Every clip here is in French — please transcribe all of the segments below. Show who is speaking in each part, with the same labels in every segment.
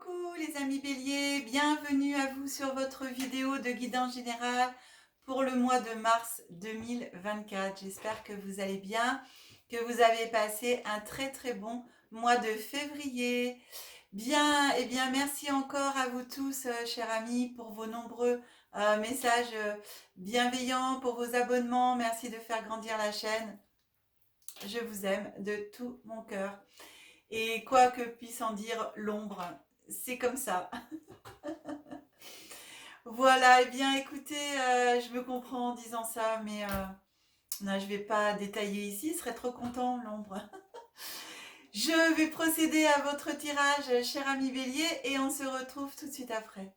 Speaker 1: Coucou les amis béliers, bienvenue à vous sur votre vidéo de guidance générale pour le mois de mars 2024. J'espère que vous allez bien, que vous avez passé un très bon mois de février. Bien, et bien merci encore à vous tous, chers amis, pour vos nombreux messages bienveillants, pour vos abonnements. Merci de faire grandir la chaîne. Je vous aime de tout mon cœur. Et quoi que puisse en dire l'ombre, c'est comme ça. Voilà, eh bien écoutez, je me comprends en disant ça, mais non, je vais pas détailler ici, il serait trop content, l'ombre. Je vais procéder à votre tirage, cher ami bélier, et on se retrouve tout de suite après.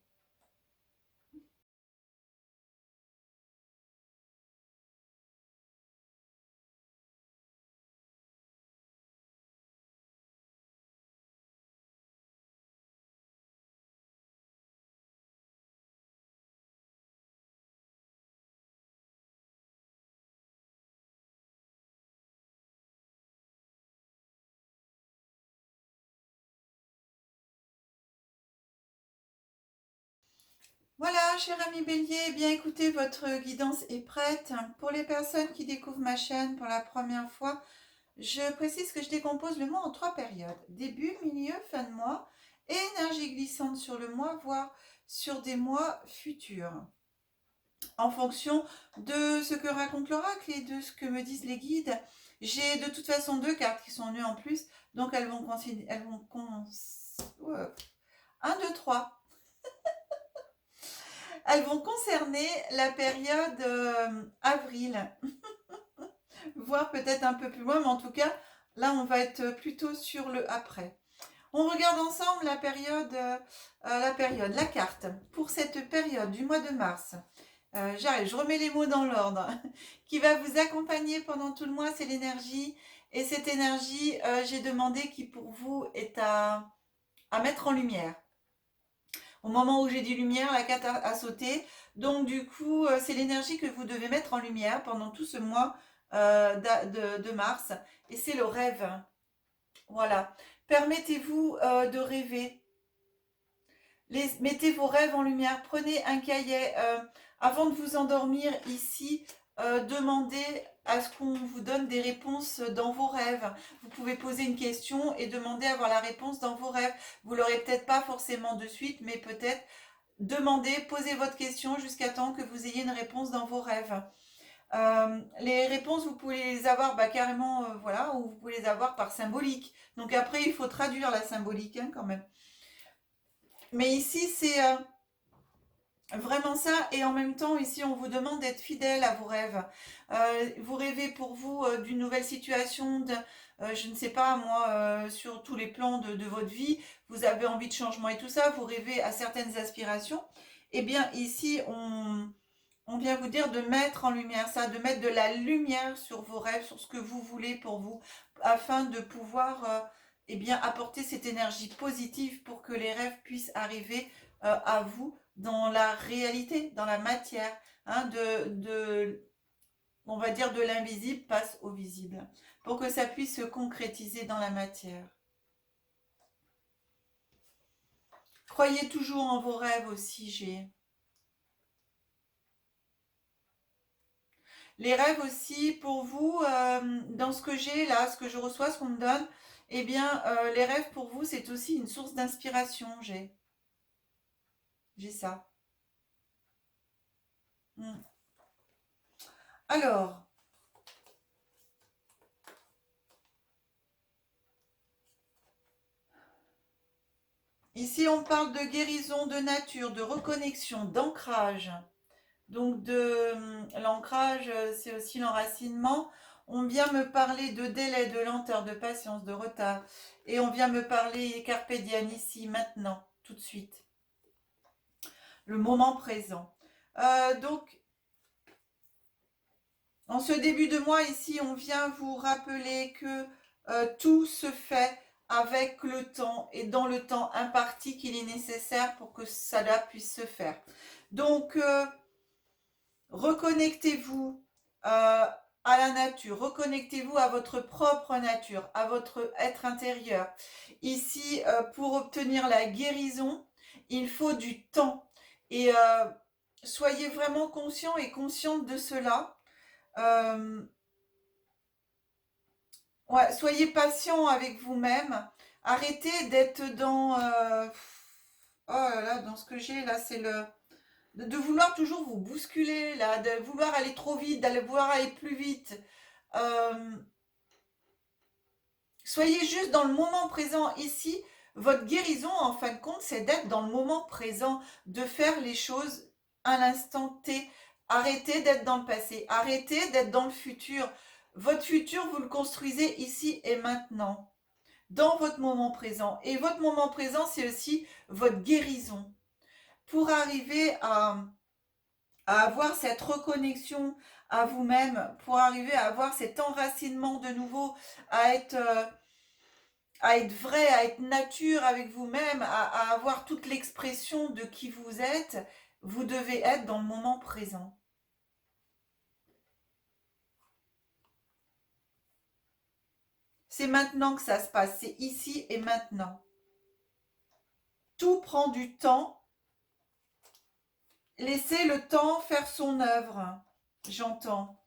Speaker 1: Voilà, cher ami bélier, eh bien écoutez, votre guidance est prête. Pour les personnes qui découvrent ma chaîne pour la première fois, je précise que je décompose le mois en 3 périodes. Début, milieu, fin de mois et énergie glissante sur le mois, voire sur des mois futurs. En fonction de ce que raconte l'oracle et de ce que me disent les guides, j'ai de toute façon 2 cartes qui sont nues en plus, donc elles vont considérer, 1, 2, 3. Elles vont concerner la période avril, voire peut-être un peu plus loin, mais en tout cas, là, on va être plutôt sur le après. On regarde ensemble la carte. Pour cette période du mois de mars, j'arrive, je remets les mots dans l'ordre. Qui va vous accompagner pendant tout le mois, c'est l'énergie. Et cette énergie, j'ai demandé qui pour vous est à mettre en lumière. Au moment où j'ai dit lumière, la carte a sauté. Donc du coup, c'est l'énergie que vous devez mettre en lumière pendant tout ce mois de mars. Et c'est le rêve. Voilà. Permettez-vous de rêver. Mettez vos rêves en lumière. Prenez un cahier. Avant de vous endormir ici, demandez à ce qu'on vous donne des réponses dans vos rêves. Vous pouvez poser une question et demander à avoir la réponse dans vos rêves. Vous l'aurez peut-être pas forcément de suite, mais peut-être demandez, posez votre question jusqu'à temps que vous ayez une réponse dans vos rêves. Les réponses, vous pouvez les avoir carrément, voilà, ou vous pouvez les avoir par symbolique. Donc après, il faut traduire la symbolique quand même. Mais ici, c'est vraiment ça. Et en même temps, ici, on vous demande d'être fidèle à vos rêves. Vous rêvez pour vous d'une nouvelle situation, je ne sais pas moi, sur tous les plans de votre vie. Vous avez envie de changement et tout ça. Vous rêvez à certaines aspirations. Eh bien, ici, on vient vous dire de mettre en lumière ça, de mettre de la lumière sur vos rêves, sur ce que vous voulez pour vous, afin de pouvoir eh bien, apporter cette énergie positive pour que les rêves puissent arriver à vous dans la réalité, dans la matière, hein, on va dire de l'invisible passe au visible, pour que ça puisse se concrétiser dans la matière. Croyez toujours en vos rêves aussi, j'ai... Les rêves aussi, pour vous, dans ce que j'ai là, ce que je reçois, ce qu'on me donne, eh bien, les rêves pour vous, c'est aussi une source d'inspiration, j'ai ça. Mm. Alors, ici, on parle de guérison, de nature, de reconnexion, d'ancrage. Donc, l'ancrage, c'est aussi l'enracinement. On vient me parler de délai, de lenteur, de patience, de retard. Et on vient me parler carpe diem ici, maintenant, tout de suite. Le moment présent. Donc, en ce début de mois ici, on vient vous rappeler que tout se fait avec le temps et dans le temps imparti qu'il est nécessaire pour que cela puisse se faire. Donc, reconnectez-vous à la nature. Reconnectez-vous à votre propre nature, à votre être intérieur. Ici, pour obtenir la guérison, il faut du temps. Et soyez vraiment conscient et consciente de cela. Ouais, soyez patient avec vous-même. Arrêtez d'être dans... oh là là, dans ce que j'ai là, c'est le... De vouloir toujours vous bousculer, là, de vouloir aller trop vite, d'aller vouloir aller plus vite. Euh, Soyez juste dans le moment présent ici. Votre guérison, en fin de compte, c'est d'être dans le moment présent, de faire les choses à l'instant T. Arrêtez d'être dans le passé, arrêtez d'être dans le futur. Votre futur, vous le construisez ici et maintenant, dans votre moment présent. Et votre moment présent, c'est aussi votre guérison. Pour arriver à avoir cette reconnexion à vous-même, pour arriver à avoir cet enracinement de nouveau, à être... à être vrai, à être nature avec vous-même, à avoir toute l'expression de qui vous êtes, vous devez être dans le moment présent. C'est maintenant que ça se passe, c'est ici et maintenant. Tout prend du temps. Laissez le temps faire son œuvre, j'entends.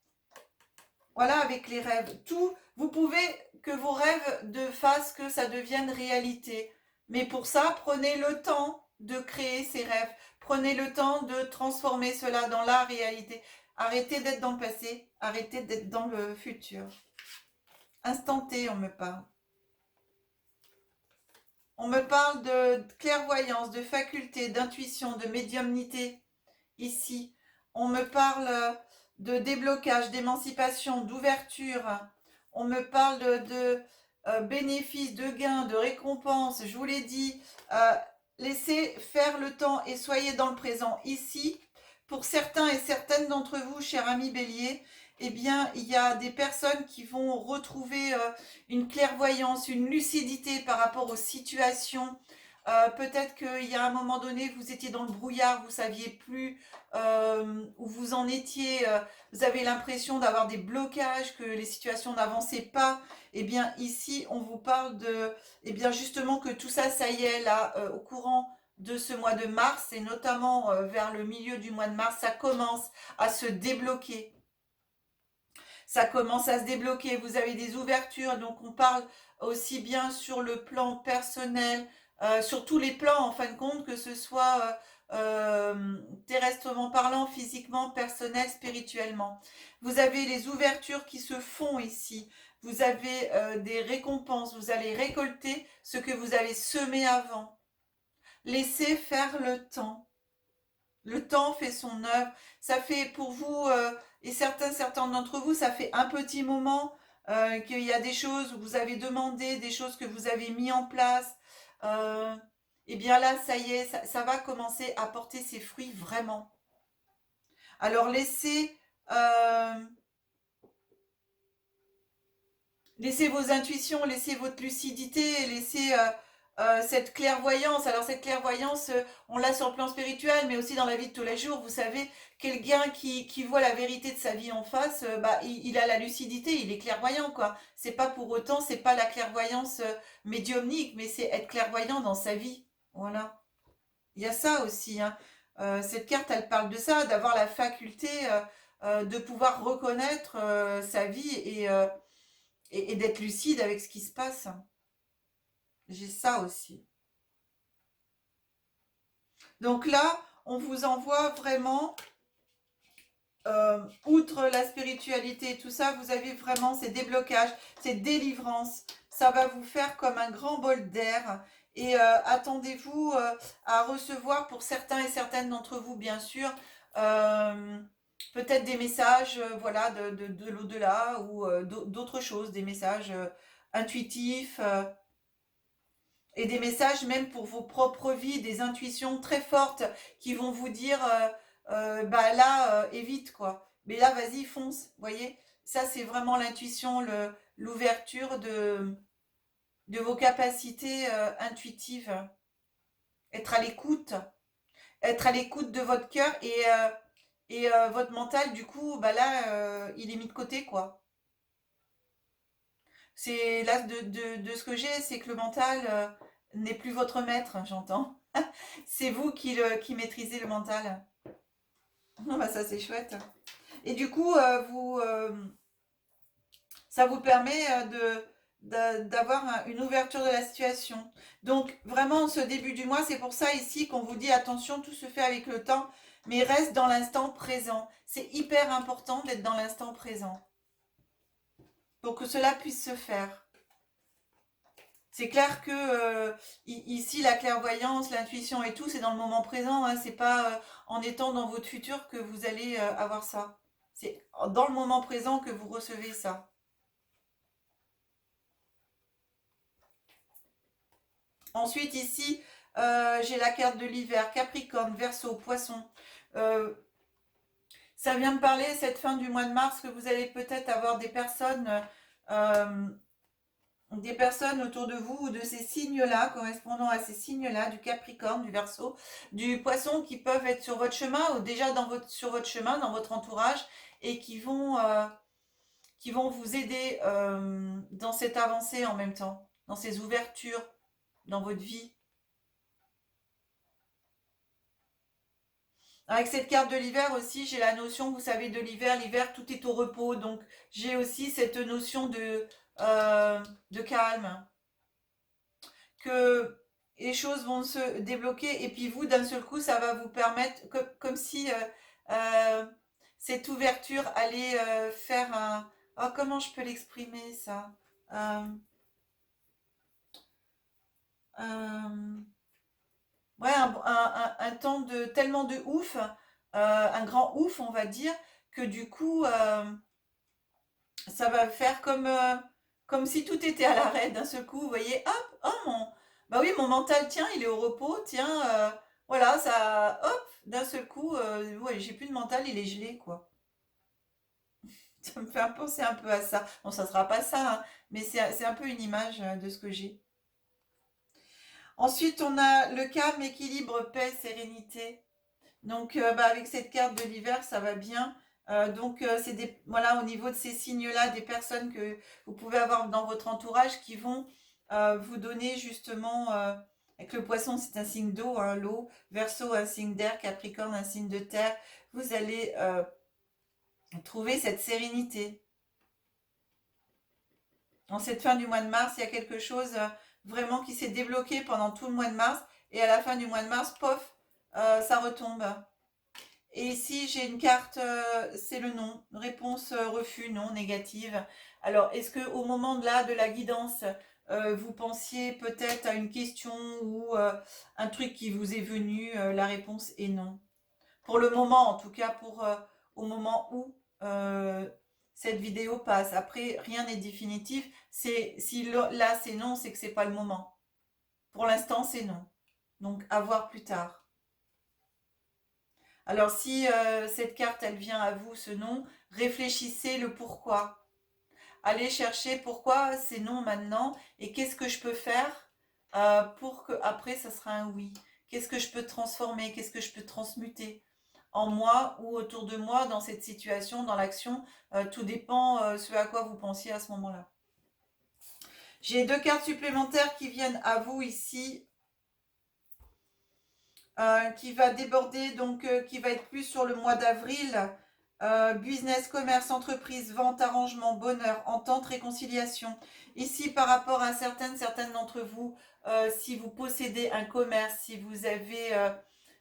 Speaker 1: Voilà, avec les rêves. Tout, vous pouvez que vos rêves fassent que ça devienne réalité. Mais pour ça, prenez le temps de créer ces rêves. Prenez le temps de transformer cela dans la réalité. Arrêtez d'être dans le passé. Arrêtez d'être dans le futur. Instanté, on me parle. On me parle de clairvoyance, de faculté, d'intuition, de médiumnité. Ici, on me parle de déblocage, d'émancipation, d'ouverture. On me parle de bénéfices, de gains, de récompenses. Je vous l'ai dit, laissez faire le temps et soyez dans le présent. Ici, pour certains et certaines d'entre vous, chers amis béliers, eh bien, il y a des personnes qui vont retrouver une clairvoyance, une lucidité par rapport aux situations. Peut-être qu'il y a un moment donné, vous étiez dans le brouillard, vous ne saviez plus où vous en étiez, vous avez l'impression d'avoir des blocages, que les situations n'avançaient pas. Eh bien, ici, on vous parle de, eh bien, justement, que tout ça, ça y est, là, au courant de ce mois de mars, et notamment vers le milieu du mois de mars, ça commence à se débloquer. Ça commence à se débloquer, vous avez des ouvertures, donc on parle aussi bien sur le plan personnel, sur tous les plans en fin de compte, que ce soit terrestrement parlant, physiquement, personnel, spirituellement. Vous avez les ouvertures qui se font ici, vous avez des récompenses, vous allez récolter ce que vous avez semé avant. Laissez faire le temps. Le temps fait son œuvre. Ça fait pour vous, et certains d'entre vous, ça fait un petit moment qu'il y a des choses où vous avez demandé, des choses que vous avez mis en place. Et bien là, ça y est, ça va commencer à porter ses fruits vraiment. Alors laissez vos intuitions, laissez votre lucidité, laissez cette clairvoyance. Alors cette clairvoyance, on l'a sur le plan spirituel, mais aussi dans la vie de tous les jours. Vous savez, quelqu'un qui voit la vérité de sa vie en face, bah, il a la lucidité, il est clairvoyant, quoi. C'est pas pour autant, c'est pas la clairvoyance médiumnique, mais c'est être clairvoyant dans sa vie. Voilà. Il y a ça aussi, hein. Cette carte, elle parle de ça, d'avoir la faculté de pouvoir reconnaître sa vie et d'être lucide avec ce qui se passe. J'ai ça aussi. Donc là, on vous envoie vraiment, outre la spiritualité et tout ça, vous avez vraiment ces déblocages, ces délivrances. Ça va vous faire comme un grand bol d'air. Et attendez-vous à recevoir, pour certains et certaines d'entre vous, bien sûr, peut-être des messages voilà, de l'au-delà ou d'autres choses, des messages intuitifs. Et des messages même pour vos propres vies, des intuitions très fortes qui vont vous dire bah là évite quoi. Mais là vas-y fonce, voyez. Ça c'est vraiment l'intuition, l'ouverture de vos capacités intuitives. Être à l'écoute de votre cœur Et votre mental, du coup, bah là, il est mis de côté, quoi. C'est là de ce que j'ai, c'est que le mental n'est plus votre maître, j'entends. C'est vous qui maîtrisez le mental. Bah ça c'est chouette. Et du coup, ça vous permet d'avoir une ouverture de la situation. Donc vraiment, ce début du mois, c'est pour ça ici qu'on vous dit attention, tout se fait avec le temps, mais reste dans l'instant présent. C'est hyper important d'être dans l'instant présent pour que cela puisse se faire. C'est clair que ici, la clairvoyance, l'intuition et tout, c'est dans le moment présent. Hein, c'est pas en étant dans votre futur que vous allez avoir ça. C'est dans le moment présent que vous recevez ça. Ensuite, ici, j'ai la carte de l'hiver, Capricorne, Verseau, Poisson. Euh, Ça vient me parler, cette fin du mois de mars, que vous allez peut-être avoir euh, des personnes autour de vous ou de ces signes-là, correspondant à ces signes-là, du Capricorne, du Verseau, du Poisson, qui peuvent être sur votre chemin ou déjà sur votre chemin, dans votre entourage, et qui vont vous aider dans cette avancée en même temps, dans ces ouvertures dans votre vie. Avec cette carte de l'hiver aussi, j'ai la notion, vous savez, de l'hiver. L'hiver, tout est au repos. Donc, j'ai aussi cette notion de calme. Que les choses vont se débloquer. Et puis, vous, d'un seul coup, ça va vous permettre, comme si euh, cette ouverture allait faire un... Oh, comment je peux l'exprimer, ça euh, euh, Ouais, un temps de tellement de ouf, un grand ouf, on va dire, que du coup, ça va faire comme si tout était à l'arrêt d'un seul coup. Vous voyez, hop, oh bah oui, mon mental, tiens, il est au repos, tiens, voilà, ça, hop, d'un seul coup, ouais, j'ai plus de mental, il est gelé, quoi. Ça me fait penser un peu à ça. Bon, ça sera pas ça, hein, mais c'est un peu une image de ce que j'ai. Ensuite, on a le calme, équilibre, paix, sérénité. Donc, bah, avec cette carte de l'hiver, ça va bien. Donc, c'est voilà, au niveau de ces signes-là, des personnes que vous pouvez avoir dans votre entourage qui vont vous donner justement, avec le poisson, c'est un signe d'eau, hein, l'eau, Verseau, un signe d'air, Capricorne, un signe de terre. Vous allez trouver cette sérénité. En cette fin du mois de mars, il y a quelque chose vraiment qui s'est débloqué pendant tout le mois de mars. Et à la fin du mois de mars, pof, ça retombe. Et ici, j'ai une carte, c'est le non. Réponse refus, non, négative. Alors, est-ce que au moment de de la guidance, vous pensiez peut-être à une question ou un truc qui vous est venu? La réponse est non. Pour le moment, en tout cas, au moment où cette vidéo passe. Après, rien n'est définitif. Si là c'est non, c'est que c'est pas le moment. Pour l'instant, c'est non. Donc, à voir plus tard. Alors si cette carte, elle vient à vous, ce non, réfléchissez le pourquoi. Allez chercher pourquoi c'est non maintenant et qu'est-ce que je peux faire pour que après ça sera un oui. Qu'est-ce que je peux transformer, qu'est-ce que je peux transmuter en moi ou autour de moi dans cette situation, dans l'action. Tout dépend ce à quoi vous pensiez à ce moment-là. J'ai deux cartes supplémentaires qui viennent à vous ici qui va déborder, donc qui va être plus sur le mois d'avril. Business, commerce, entreprise, vente, arrangement, bonheur, entente, réconciliation. Ici, par rapport à certaines d'entre vous, si vous possédez un commerce, si vous avez,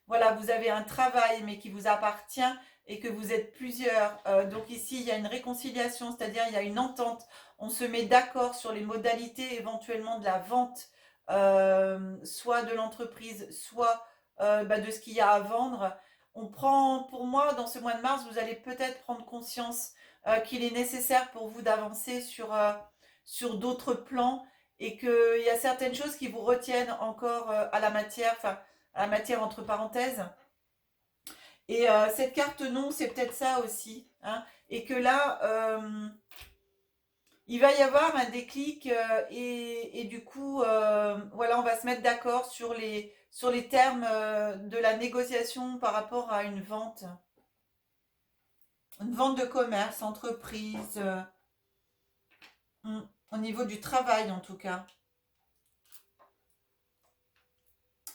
Speaker 1: voilà, vous avez un travail, mais qui vous appartient et que vous êtes plusieurs. Donc ici, il y a une réconciliation, c'est-à-dire il y a une entente. On se met d'accord sur les modalités éventuellement de la vente, soit de l'entreprise, soit bah, de ce qu'il y a à vendre. On prend, pour moi, dans ce mois de mars, vous allez peut-être prendre conscience qu'il est nécessaire pour vous d'avancer sur d'autres plans et qu'il y a certaines choses qui vous retiennent encore à la matière, enfin, à la matière entre parenthèses. Et cette carte non, c'est peut-être ça aussi. Hein, et que là, il va y avoir un déclic et du coup, voilà, on va se mettre d'accord sur les termes de la négociation par rapport à une vente. Une vente de commerce, entreprise, au niveau du travail en tout cas.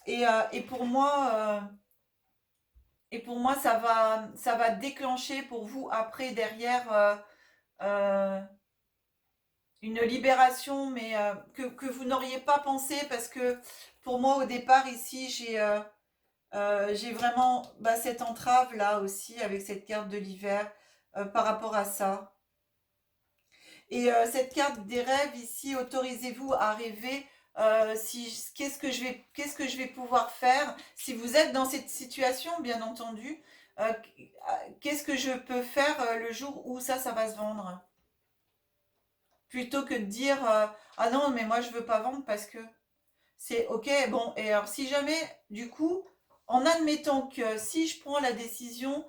Speaker 1: Et pour moi, ça va déclencher pour vous après, derrière, euh, une libération, mais que vous n'auriez pas pensé, parce que pour moi, au départ, ici, j'ai vraiment cette entrave là aussi, avec cette carte de l'hiver, par rapport à ça. Et cette carte des rêves ici, autorisez-vous à rêver. Qu'est-ce que je vais pouvoir faire si vous êtes dans cette situation, bien entendu. Qu'est-ce que je peux faire le jour où ça va se vendre, plutôt que de dire ah non, mais moi je veux pas vendre parce que c'est ok. Bon, et alors si jamais, du coup, en admettant que si je prends la décision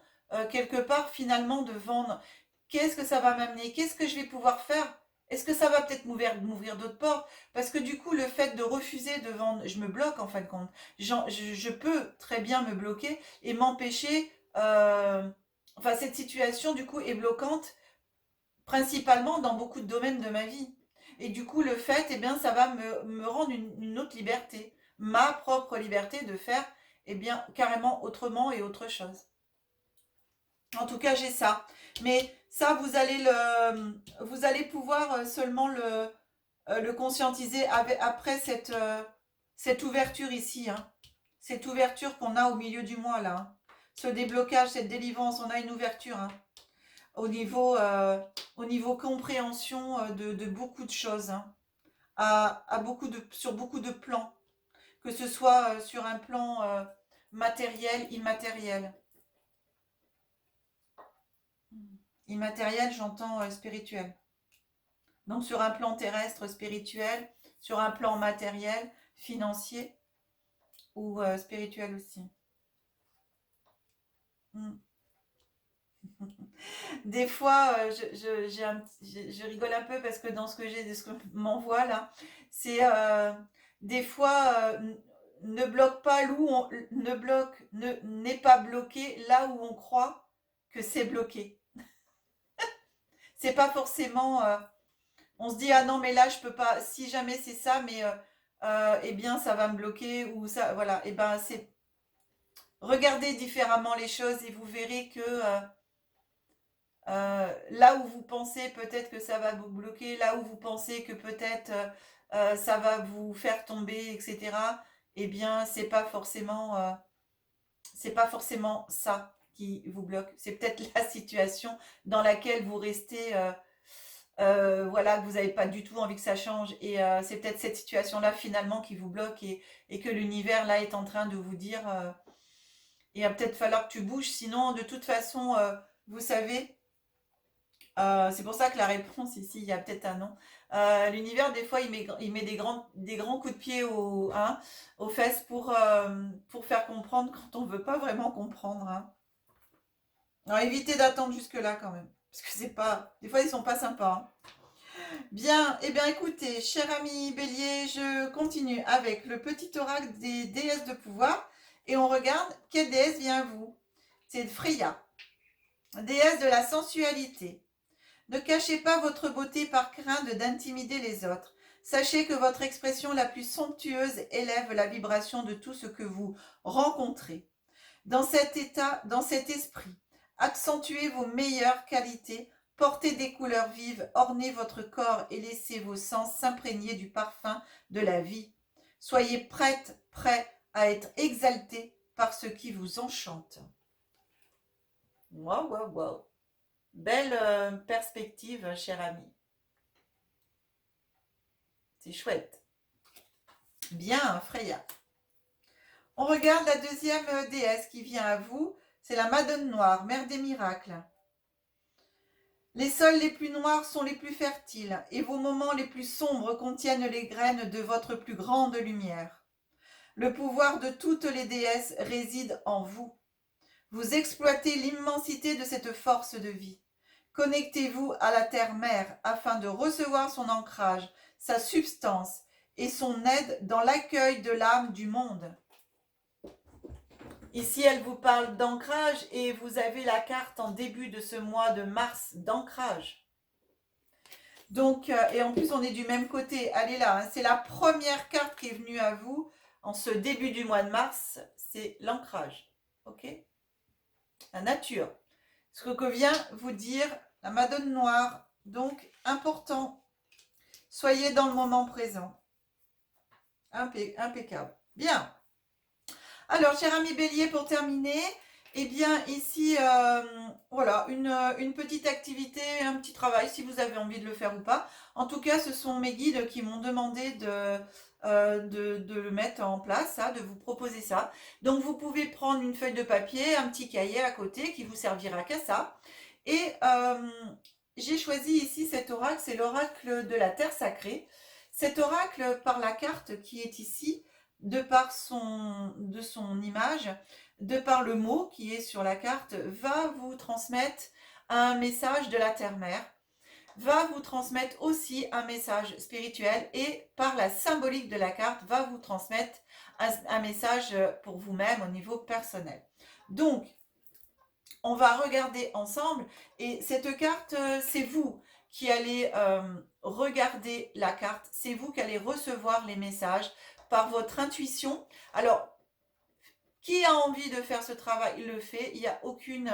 Speaker 1: quelque part finalement de vendre, qu'est-ce que ça va m'amener? Qu'est-ce que je vais pouvoir faire? Est-ce que ça va peut-être m'ouvrir d'autres portes? Parce que du coup, le fait de refuser de vendre, je me bloque en fin de compte. Je peux très bien me bloquer et m'empêcher. Enfin, cette situation, du coup, est bloquante principalement dans beaucoup de domaines de ma vie. Et du coup, le fait, eh bien, ça va me rendre une autre liberté, ma propre liberté de faire, eh bien, carrément autrement et autre chose. En tout cas, j'ai ça. Mais ça, vous allez pouvoir seulement le conscientiser après cette ouverture ici, hein. Cette ouverture qu'on a au milieu du mois, là, hein. Ce déblocage, cette délivrance, on a une ouverture, hein, au niveau compréhension de beaucoup de choses, hein, sur beaucoup de plans, que ce soit sur un plan matériel, immatériel. Immatériel, j'entends spirituel. Donc sur un plan terrestre, spirituel, sur un plan matériel, financier ou spirituel aussi. Mm. Des fois, je rigole un peu parce que dans ce que j'ai, ce qu'on m'envoie là, c'est des fois, ne bloque pas ne bloque, n'est pas bloqué là où on croit que c'est bloqué. C'est pas forcément, on se dit ah non mais là je peux pas, si jamais c'est ça, mais eh bien ça va me bloquer ou ça, voilà. Et ben c'est regardez différemment les choses et vous verrez que là où vous pensez peut-être que ça va vous bloquer, là où vous pensez que peut-être ça va vous faire tomber, etc. Eh bien, c'est pas forcément ça qui vous bloque. C'est peut-être la situation dans laquelle vous restez, voilà, que vous n'avez pas du tout envie que ça change. Et c'est peut-être cette situation-là finalement qui vous bloque et que l'univers là est en train de vous dire, il va peut-être falloir que tu bouges, sinon de toute façon, vous savez. C'est pour ça que la réponse ici, il y a peut-être un non. L'univers, des fois, il met des grands coups de pied hein, aux fesses pour faire comprendre quand on ne veut pas vraiment comprendre, hein. Alors, évitez d'attendre jusque-là quand même. Parce que c'est pas. Des fois, ils sont pas sympas, hein. Bien, eh bien écoutez, cher ami Bélier, je continue avec le petit oracle des déesses de pouvoir. Et on regarde quelle déesse vient à vous. C'est Freya, déesse de la sensualité. Ne cachez pas votre beauté par crainte d'intimider les autres. Sachez que votre expression la plus somptueuse élève la vibration de tout ce que vous rencontrez. Dans cet état, dans cet esprit, accentuez vos meilleures qualités, portez des couleurs vives, ornez votre corps et laissez vos sens s'imprégner du parfum de la vie. Soyez prêts à être exaltés par ce qui vous enchante. Waouh, waouh, waouh. Belle perspective, cher ami. C'est chouette. Bien, Freya. On regarde la deuxième déesse qui vient à vous. C'est la Madone Noire, mère des miracles. Les sols les plus noirs sont les plus fertiles, et vos moments les plus sombres contiennent les graines de votre plus grande lumière. Le pouvoir de toutes les déesses réside en vous. Vous exploitez l'immensité de cette force de vie. Connectez-vous à la terre-mère afin de recevoir son ancrage, sa substance et son aide dans l'accueil de l'âme du monde. Ici, elle vous parle d'ancrage et vous avez la carte en début de ce mois de mars d'ancrage. Donc, et en plus, on est du même côté. Elle est là, hein. C'est la première carte qui est venue à vous en ce début du mois de mars. C'est l'ancrage. OK? La nature. Ce que vient vous dire la Madone Noire. Donc, important. Soyez dans le moment présent. Impeccable. Bien. Alors, cher ami Bélier, pour terminer, eh bien, ici, voilà, une petite activité, un petit travail, si vous avez envie de le faire ou pas. En tout cas, ce sont mes guides qui m'ont demandé de le mettre en place, ça, de vous proposer ça. Donc, vous pouvez prendre une feuille de papier, un petit cahier à côté qui vous servira qu'à ça. Et j'ai choisi ici cet oracle, c'est l'oracle de la Terre sacrée. Cet oracle, par la carte qui est ici, de par son image, de par le mot qui est sur la carte, va vous transmettre un message de la Terre-Mère, va vous transmettre aussi un message spirituel et par la symbolique de la carte, va vous transmettre un message pour vous-même au niveau personnel. Donc, on va regarder ensemble et cette carte, c'est vous qui allez regarder la carte, c'est vous qui allez recevoir les messages par votre intuition. Alors, qui a envie de faire ce travail, il le fait, il n'y a aucune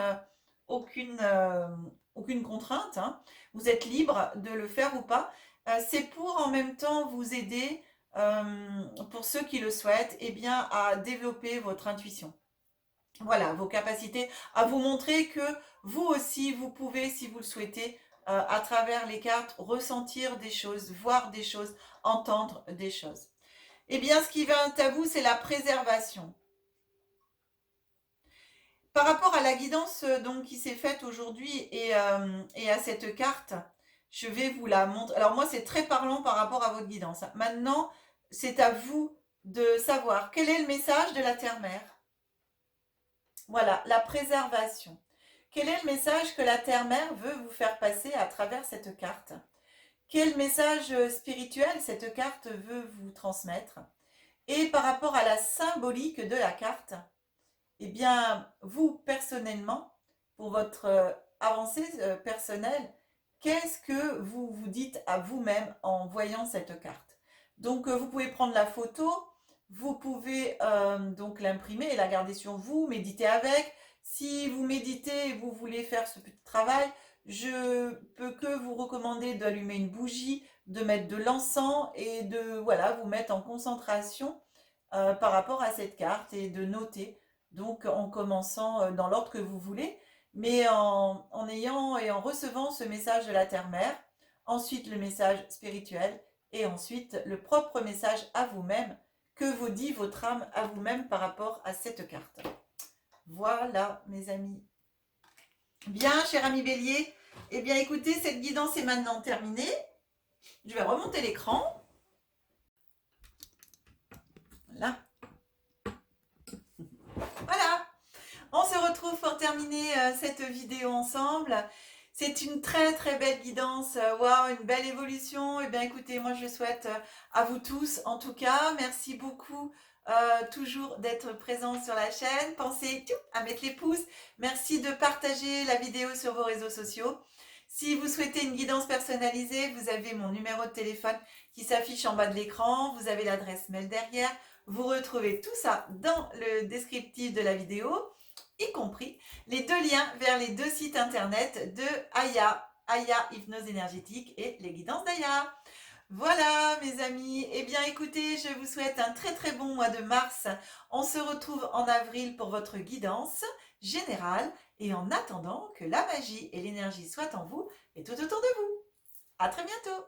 Speaker 1: contrainte, hein. Vous êtes libre de le faire ou pas. C'est pour en même temps vous aider, pour ceux qui le souhaitent, eh bien, à développer votre intuition. Voilà, vos capacités, à vous montrer que vous aussi, vous pouvez, si vous le souhaitez, à travers les cartes, ressentir des choses, voir des choses, entendre des choses. Eh bien, ce qui vient à vous, c'est la préservation. Par rapport à la guidance donc, qui s'est faite aujourd'hui et à cette carte, je vais vous la montrer. Alors moi, c'est très parlant par rapport à votre guidance. Maintenant, c'est à vous de savoir quel est le message de la Terre-Mère. Voilà, la préservation. Quel est le message que la Terre-Mère veut vous faire passer à travers cette carte? Quel message spirituel cette carte veut vous transmettre? Et par rapport à la symbolique de la carte, eh bien, vous, personnellement, pour votre avancée personnelle, qu'est-ce que vous vous dites à vous-même en voyant cette carte? Donc, vous pouvez prendre la photo, vous pouvez donc l'imprimer et la garder sur vous, méditer avec. Si vous méditez et vous voulez faire ce petit travail, je peux que vous recommander d'allumer une bougie, de mettre de l'encens et de voilà, vous mettre en concentration par rapport à cette carte et de noter. Donc en commençant dans l'ordre que vous voulez, mais en ayant et en recevant ce message de la Terre-Mère, ensuite le message spirituel et ensuite le propre message à vous-même que vous dit votre âme à vous-même par rapport à cette carte. Voilà mes amis. Bien, cher ami Bélier, eh bien écoutez, cette guidance est maintenant terminée. Je vais remonter l'écran. Voilà. Voilà. On se retrouve pour terminer cette vidéo ensemble. C'est une très très belle guidance, waouh, une belle évolution. Et bien écoutez, moi je souhaite à vous tous, en tout cas, merci beaucoup toujours d'être présents sur la chaîne. Pensez à mettre les pouces. Merci de partager la vidéo sur vos réseaux sociaux. Si vous souhaitez une guidance personnalisée, vous avez mon numéro de téléphone qui s'affiche en bas de l'écran. Vous avez l'adresse mail derrière. Vous retrouvez tout ça dans le descriptif de la vidéo, y compris les deux liens vers les deux sites internet de Aya, Hypnose énergétique et les guidances d'Aya. Voilà mes amis, eh bien écoutez, je vous souhaite un très très bon mois de mars. On se retrouve en avril pour votre guidance générale et en attendant que la magie et l'énergie soient en vous et tout autour de vous. À très bientôt.